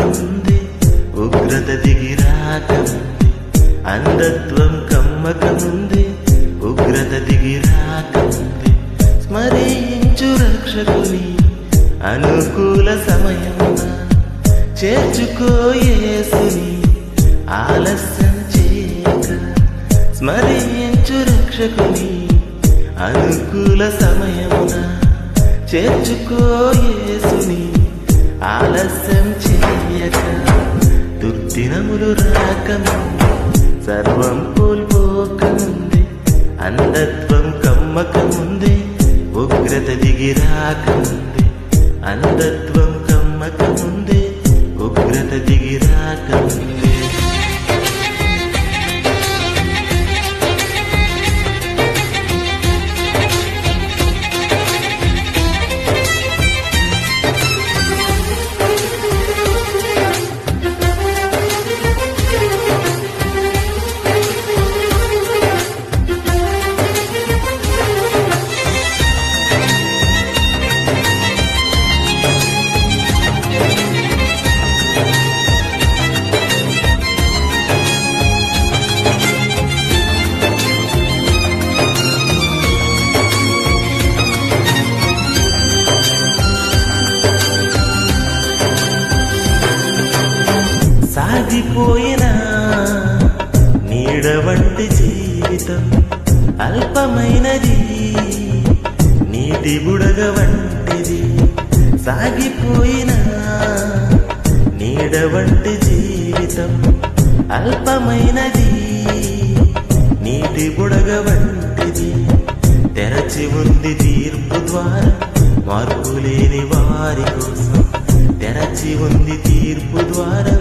రాకముందే ఉగ్రత దిగి రాకముందే అంధత్వం కమ్మకముందే ఉగ్రత దిగి రాకముందే స్మరించు రక్షకుని అనుకూల సమయమున చేర్చుకో యేసుని ఆలస్యం చేయక స్మరించు రక్షకుని అనుకూల సమయమున చేర్చుకో యేసుని ఆలస్యం చేయక దుర్దినములు రాకముందే సర్వం కోల్పోకముందే అంధత్వం కమ్మకముందే ఉగ్రత దిగి రాకముందే అంధత్వం కమ్మకముందే ఉగ్రత దిగి రాకముందే సాగిపోయిన నీడ వంటి జీవితం అల్పమైనది నీటి బుడగ వంటిది సాగిపోయిన నీడ వంటి జీవితం అల్పమైనది నీటి బుడగ వంటిది తెరచి ఉంది తీర్పు ద్వారా మార్పు లేని వారి కోసం తెరచి ఉంది తీర్పు ద్వారా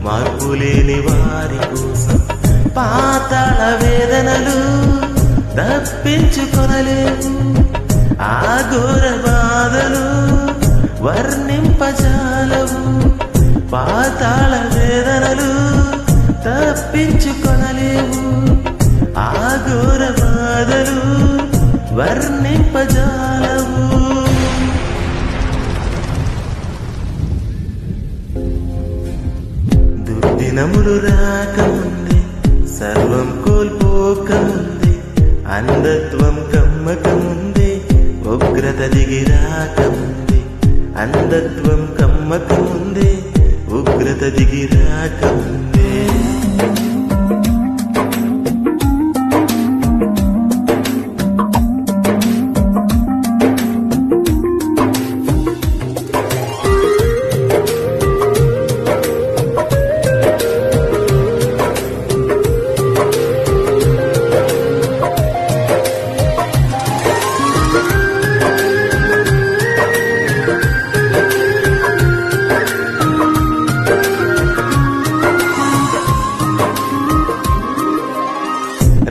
మార్పు లేని వారి కోసం పాతాళ వేదనలు తప్పించుకొనలేవు ఆ ఘోర బాధలు వర్ణింపజాలవు పాతాళ వేదనలు తప్పించుకొనలేవు ఆ ఘోర బాధలు వర్ణింపజాలవు దినములు రాకముందే సర్వం కోల్పోకముందే అంధత్వం కమ్మకముందే ఉగ్రత దిగి రాకముందే అంధత్వం కమ్మకముందే ఉగ్రత దిగి రాకముందే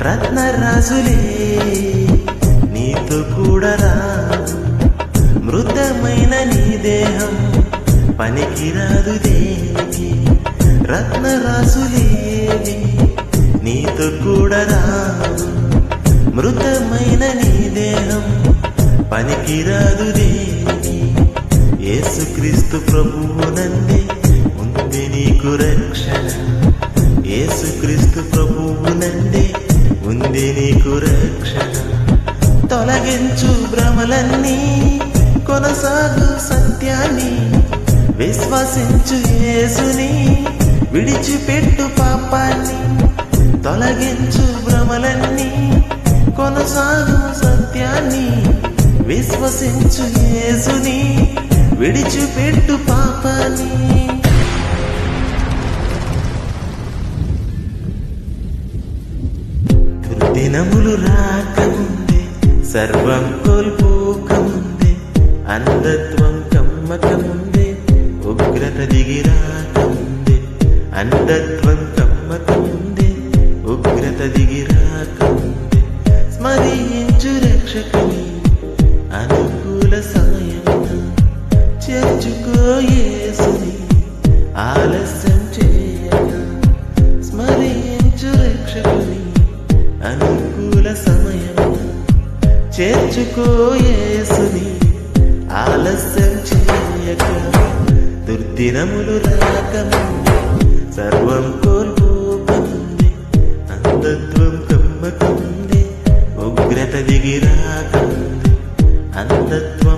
రత్నరాజులే నీతో కూడా రావు మృతమైన నీ దేహం పనికిరాదు దేనికి రత్నరాజులేవి నీతో కూడా రావు మృతమైన నీ దేహం పనికిరాదు దేనికి యేసుక్రీస్తు ప్రభువునందే ఉంది నీకు రక్షణ యేసుక్రీస్తు ప్రభువునందే ఉంది నీకు రక్షణ తొలగించు భ్రమలన్నీ కొనసాగు సత్యాన్ని విశ్వసించు యేసుని విడిచిపెట్టు పాపాన్ని తొలగించు భ్రమలన్నీ కొనసాగు సత్యాన్ని విశ్వసించు యేసుని విడిచిపెట్టు పాపాన్ని దినములు రాకముందే సర్వం కోల్పోకముందే అంధత్వం కమ్మకముందే ఉగ్రత దిగి రాకముందే అంధత్వం కమ్మకముందే ఉగ్రత దిగి రాకముందే స్మరించు రక్షకుని అనుకూల సమయమున చేర్చుకో యేసుని ఆలస్యం చేయక స్మరించు రక్షకుని అనుకూల సమయమున చేర్చుకో యేసుని ఆలస్యం చేయక దుర్దినములు రా రాకముందే సర్వం కోల్పోకముందే అంధత్వం కమ్మకముందే ఉగ్రత దిగి రాకముందే అంధత్వం